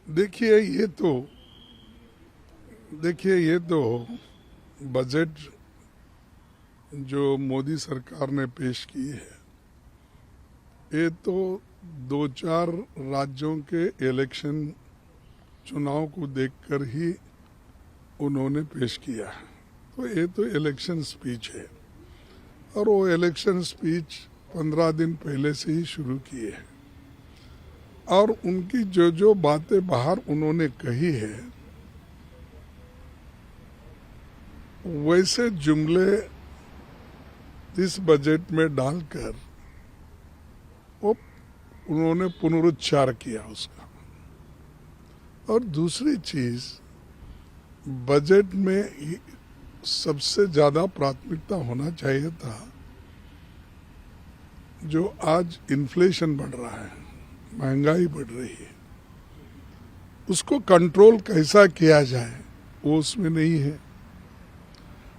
देखिए ये तो बजट जो मोदी सरकार ने पेश की है, ये तो दो चार राज्यों के इलेक्शन चुनाव को देखकर ही उन्होंने पेश किया है। तो ये तो इलेक्शन स्पीच है और वो इलेक्शन स्पीच 15 दिन पहले से ही शुरू किए है और उनकी जो जो बातें बाहर उन्होंने कही है वैसे जुमले इस बजट में डालकर वो उन्होंने पुनरुच्चार किया उसका। और दूसरी चीज, बजट में सबसे ज्यादा प्राथमिकता होना चाहिए था जो आज इन्फ्लेशन बढ़ रहा है, महंगाई बढ़ रही है, उसको कंट्रोल कैसा किया जाए वो उसमें नहीं है।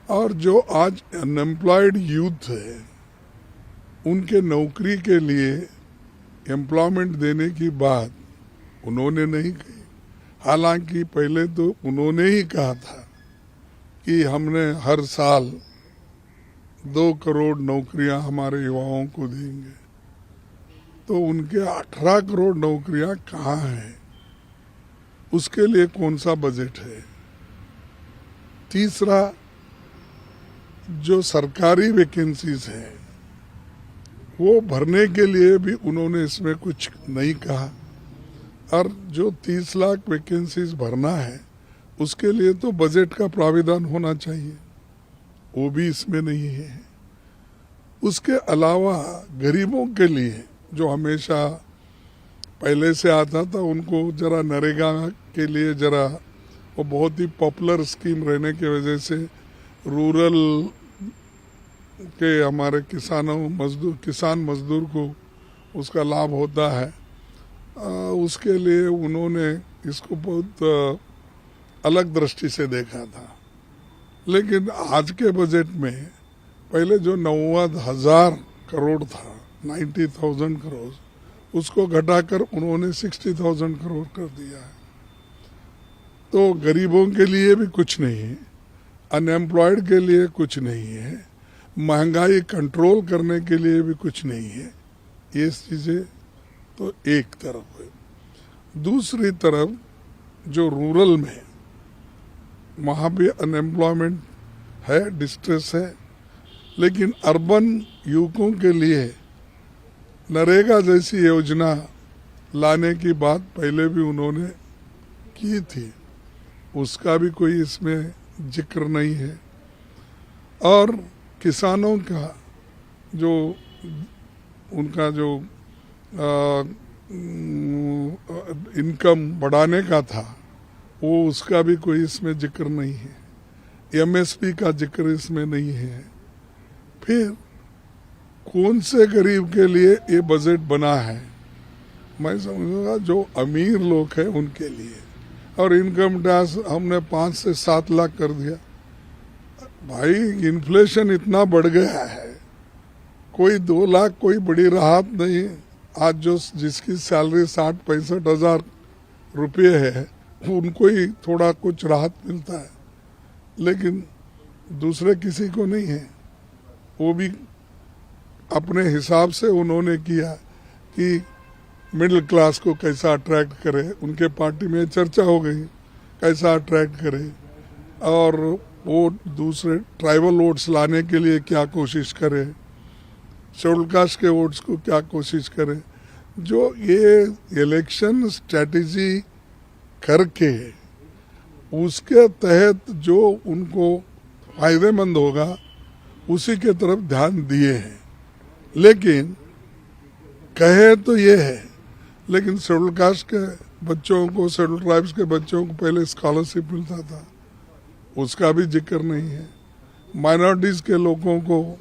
और जो आज अनएम्प्लॉयड यूथ है उनके नौकरी के लिए एम्प्लॉयमेंट देने की बात उन्होंने नहीं कही। हालांकि पहले तो उन्होंने ही कहा था कि हमने हर साल 2 करोड़ नौकरियां हमारे युवाओं को देंगे। तो उनके 18 करोड़ नौकरियां कहाँ हैं? उसके लिए कौन सा बजट है? तीसरा, जो सरकारी वैकेंसीज है वो भरने के लिए भी उन्होंने इसमें कुछ नहीं कहा। और जो 30 लाख वैकेंसीज भरना है उसके लिए तो बजट का प्राविधान होना चाहिए, वो भी इसमें नहीं है। उसके अलावा गरीबों के लिए जो हमेशा पहले से आता था, उनको जरा नरेगा के लिए जरा वो बहुत ही पॉपुलर स्कीम रहने की वजह से रूरल के हमारे किसान मजदूर को उसका लाभ होता है। उसके लिए उन्होंने इसको बहुत अलग दृष्टि से देखा था। लेकिन आज के बजट में पहले जो 90,000 करोड़ था, 90,000 करोड़, उसको घटाकर उन्होंने 60,000 करोड़ कर दिया है। तो गरीबों के लिए भी कुछ नहीं है, अनएम्प्लॉयड के लिए कुछ नहीं है, महंगाई कंट्रोल करने के लिए भी कुछ नहीं है। ये चीजें तो एक तरफ है। दूसरी तरफ जो रूरल में वहां भी अनएम्प्लॉयमेंट है, डिस्ट्रेस है, लेकिन अर्बन युवकों के लिए नरेगा जैसी योजना लाने की बात पहले भी उन्होंने की थी, उसका भी कोई इसमें जिक्र नहीं है। और किसानों का जो उनका जो इनकम बढ़ाने का था वो उसका भी कोई इसमें जिक्र नहीं है। एमएसपी का जिक्र इसमें नहीं है। फिर कौन से गरीब के लिए ये बजट बना है? मैं समझूंगा जो अमीर लोग हैं उनके लिए। और इनकम टैक्स हमने 5 से 7 लाख कर दिया। भाई, इन्फ्लेशन इतना बढ़ गया है, कोई 2 लाख कोई बड़ी राहत नहीं। आज जो जिसकी सैलरी 60-65 हजार रुपये है उनको ही थोड़ा कुछ राहत मिलता है, लेकिन दूसरे किसी को नहीं है। वो भी अपने हिसाब से उन्होंने किया कि मिडिल क्लास को कैसा अट्रैक्ट करे। उनके पार्टी में चर्चा हो गई कैसा अट्रैक्ट करे, और वो दूसरे ट्राइबल वोट्स लाने के लिए क्या कोशिश करे, शेड्यूल कास्ट के वोट्स को क्या कोशिश करे। जो ये इलेक्शन स्ट्रेटेजी करके उसके तहत जो उनको फायदेमंद होगा उसी के तरफ ध्यान दिए हैं। लेकिन कहे तो ये है, लेकिन शेड्यूल कास्ट के बच्चों को, शेड्यूल ट्राइब्स के बच्चों को पहले स्कॉलरशिप मिलता था, उसका भी जिक्र नहीं है। माइनॉरिटीज के लोगों को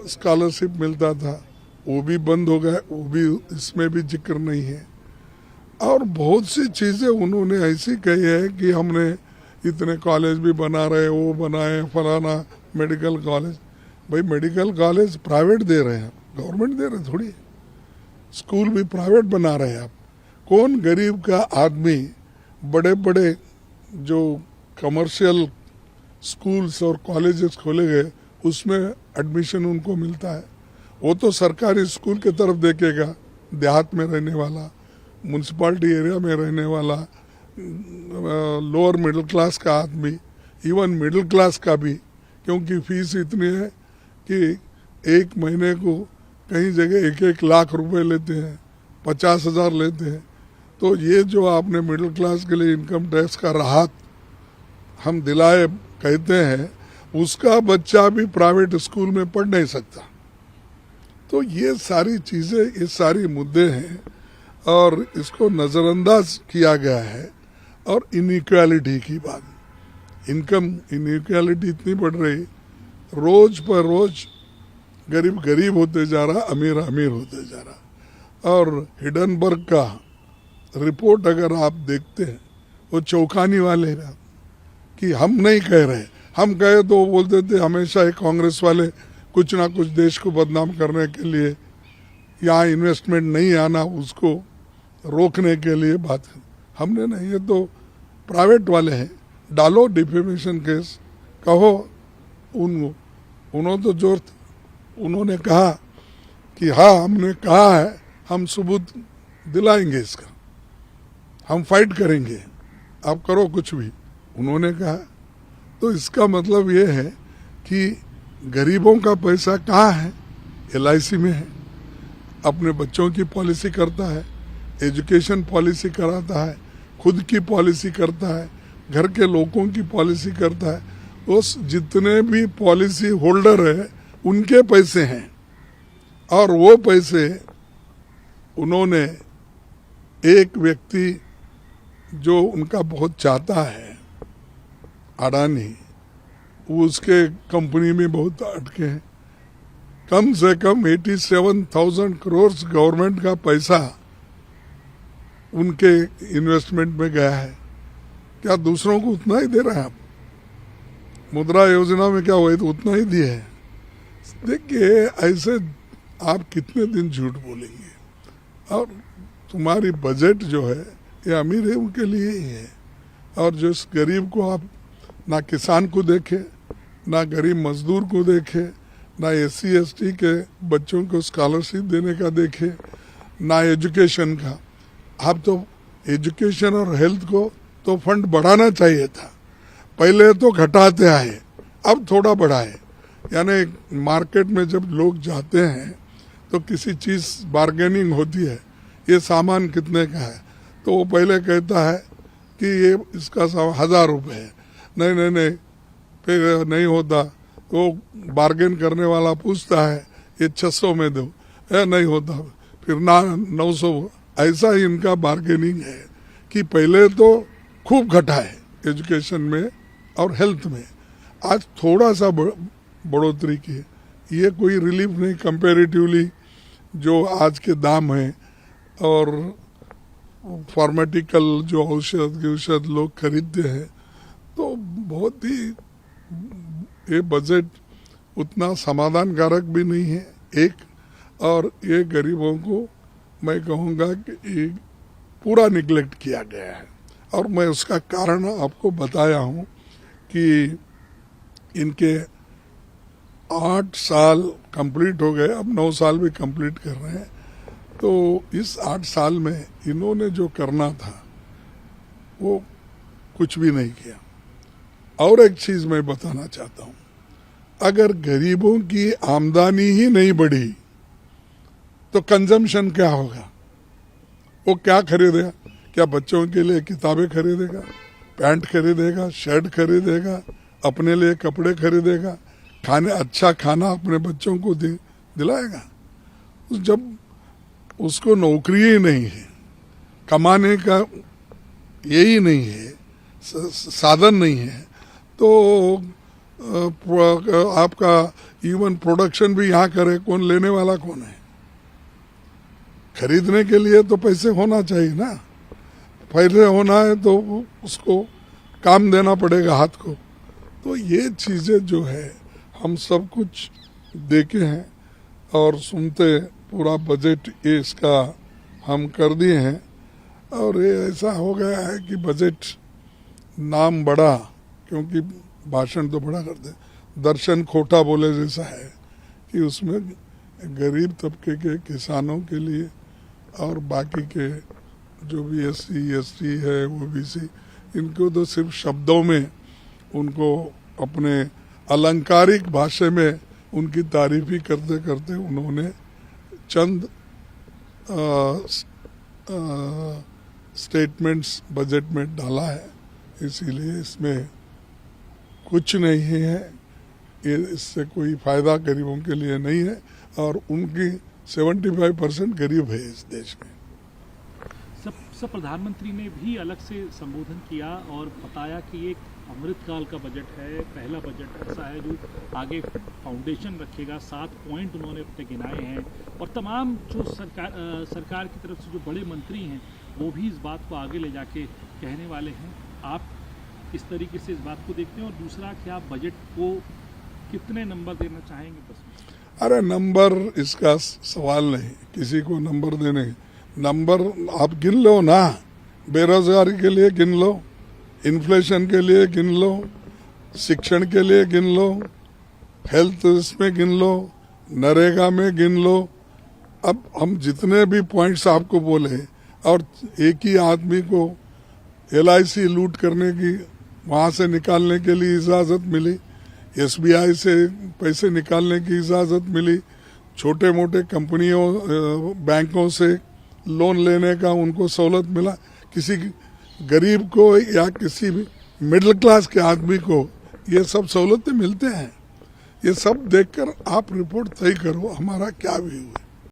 स्कॉलरशिप मिलता था, वो भी बंद हो गया, वो भी इसमें भी जिक्र नहीं है। और बहुत सी चीजें उन्होंने ऐसी कही है कि हमने इतने कॉलेज भी बना रहे, वो बनाए, फलाना मेडिकल कॉलेज। भाई, मेडिकल कॉलेज प्राइवेट दे रहे हैं, गवर्नमेंट दे रहे थोड़ी। स्कूल भी प्राइवेट बना रहे हैं आप। कौन गरीब का आदमी बड़े बड़े जो कमर्शियल स्कूल्स और कॉलेजेस खोले गए उसमें एडमिशन उनको मिलता है? वो तो सरकारी स्कूल की तरफ देखेगा, देहात में रहने वाला, म्यूनसिपालिटी एरिया में रहने वाला, लोअर मिडिल क्लास का आदमी, इवन मिडिल क्लास का भी, क्योंकि फीस इतनी है कि एक महीने को कई जगह 1-1 लाख रुपए लेते हैं, 50,000 लेते हैं। तो ये जो आपने मिडिल क्लास के लिए इनकम टैक्स का राहत हम दिलाए कहते हैं, उसका बच्चा भी प्राइवेट स्कूल में पढ़ नहीं सकता। तो ये सारी चीज़ें, ये सारी मुद्दे हैं और इसको नज़रअंदाज किया गया है। और इनइक्वालिटी की बात, इनकम इनइक्वालिटी इतनी बढ़ रही, रोज पर रोज गरीब गरीब होते जा रहा, अमीर अमीर होते जा रहा। और हिडनबर्ग का रिपोर्ट अगर आप देखते हैं, वो चौंकाने वाले हैं कि हम नहीं कह रहे, हम कहे तो वो बोलते थे हमेशा ही कांग्रेस वाले कुछ ना कुछ देश को बदनाम करने के लिए, यहाँ इन्वेस्टमेंट नहीं आना उसको रोकने के लिए बात कर। हमने नहीं, ये तो प्राइवेट वाले हैं, डालो डिफेमेशन केस, कहो। उन्होंने तो जोर, उन्होंने कहा कि हाँ हमने कहा है, हम सबूत दिलाएंगे इसका, हम फाइट करेंगे, आप करो कुछ भी, उन्होंने कहा। तो इसका मतलब ये है कि गरीबों का पैसा कहाँ है? LIC में है, अपने बच्चों की पॉलिसी करता है, एजुकेशन पॉलिसी कराता है, खुद की पॉलिसी करता है, घर के लोगों की पॉलिसी करता है। उस जितने भी पॉलिसी होल्डर है उनके पैसे हैं, और वो पैसे उन्होंने, एक व्यक्ति जो उनका बहुत चाहता है, अडानी, उसके कंपनी में बहुत अटके हैं। कम से कम 87,000 करोड़ गवर्नमेंट का पैसा उनके इन्वेस्टमेंट में गया है। क्या दूसरों को उतना ही दे रहे हैं आप? मुद्रा योजना में क्या हुआ तो उतना ही दिए है। देखिए, ऐसे आप कितने दिन झूठ बोलेंगे? और तुम्हारी बजट जो है ये अमीर है उनके लिए ही है, और जो इस गरीब को आप ना किसान को देखे, ना गरीब मजदूर को देखे, ना SC ST के बच्चों को स्कॉलरशिप देने का देखे, ना एजुकेशन का। आप तो एजुकेशन और हेल्थ को तो फंड बढ़ाना चाहिए था, पहले तो घटाते आए, अब थोड़ा बढ़ाए। यानी मार्केट में जब लोग जाते हैं तो किसी चीज़ बार्गेनिंग होती है, ये सामान कितने का है, तो वो पहले कहता है कि ये इसका 1,000 रुपये है, नहीं नहीं नहीं, फिर नहीं होता तो बार्गेन करने वाला पूछता है ये 600 में दो, नहीं होता फिर ना 900। ऐसा ही इनका बार्गेनिंग है कि पहले तो खूब घटाए एजुकेशन में और हेल्थ में, आज थोड़ा सा बढ़ोतरी की है। ये कोई रिलीफ नहीं कंपैरेटिवली जो आज के दाम हैं, और फार्माटिकल जो औषध लोग खरीदते हैं, तो बहुत ही ये बजट उतना समाधानकारक भी नहीं है एक। और ये गरीबों को मैं कहूँगा कि ये पूरा निगलेक्ट किया गया है, और मैं उसका कारण आपको बताया हूँ कि इनके 8 साल कंप्लीट हो गए, अब 9 साल भी कंप्लीट कर रहे हैं। तो इस 8 साल में इन्होंने जो करना था वो कुछ भी नहीं किया। और एक चीज मैं बताना चाहता हूँ, अगर गरीबों की आमदनी ही नहीं बढ़ी तो कंजम्पशन क्या होगा? वो क्या खरीदेगा? क्या बच्चों के लिए किताबें खरीदेगा, पैंट खरीदेगा, शर्ट खरीदेगा, अपने लिए कपड़े खरीदेगा, खाने अच्छा खाना अपने बच्चों को दिलाएगा? जब उसको नौकरी ही नहीं है, कमाने का यही नहीं है, साधन नहीं है, तो आपका इवन प्रोडक्शन भी यहाँ करे कौन? लेने वाला कौन है? खरीदने के लिए तो पैसे होना चाहिए ना, पैसे होना है तो उसको काम देना पड़ेगा हाथ को। तो ये चीज़ें जो है हम सब कुछ देखे हैं और सुनते, पूरा बजट ये इसका हम कर दिए हैं। और ये ऐसा हो गया है कि बजट नाम बड़ा, क्योंकि भाषण तो बड़ा करते, दर्शन खोटा बोले जैसा है कि उसमें गरीब तबके के किसानों के लिए और बाकी के जो भी SC ST है OBC, इनको तो सिर्फ शब्दों में उनको अपने अलंकारिक भाषा में उनकी तारीफ ही करते करते उन्होंने चंद स्टेटमेंट्स बजट में डाला है। इसीलिए इसमें कुछ नहीं है, इससे कोई फायदा गरीबों के लिए नहीं है और उनकी 75% गरीब है इस देश में। सब प्रधानमंत्री ने भी अलग से संबोधन किया और बताया कि एक अमृतकाल का बजट है, पहला बजट ऐसा है जो आगे फाउंडेशन रखेगा। 7 पॉइंट उन्होंने अपने गिनाए हैं और तमाम जो सरकार की तरफ से जो बड़े मंत्री हैं वो भी इस बात को आगे ले जाके कहने वाले हैं। आप किस तरीके से इस बात को देखते हैं और दूसरा कि आप बजट को कितने नंबर देना चाहेंगे? बस अरे नंबर इसका सवाल नहीं, किसी को नंबर देने, नंबर आप गिन लो ना, बेरोजगारी के लिए गिन लो, इन्फ्लेशन के लिए गिन लो, शिक्षण के लिए गिन लो, हेल्थ इसमें गिन लो, नरेगा में गिन लो। अब हम जितने भी पॉइंट्स आपको बोले और एक ही आदमी को LIC लूट करने की वहाँ से निकालने के लिए इजाज़त मिली, SBI से पैसे निकालने की इजाज़त मिली, छोटे मोटे कंपनियों बैंकों से लोन लेने का उनको सहूलत मिला, किसी गरीब को या किसी भी मिडिल क्लास के आदमी को ये सब सहूलतें मिलते हैं। ये सब देखकर आप रिपोर्ट तय करो हमारा क्या व्यू है।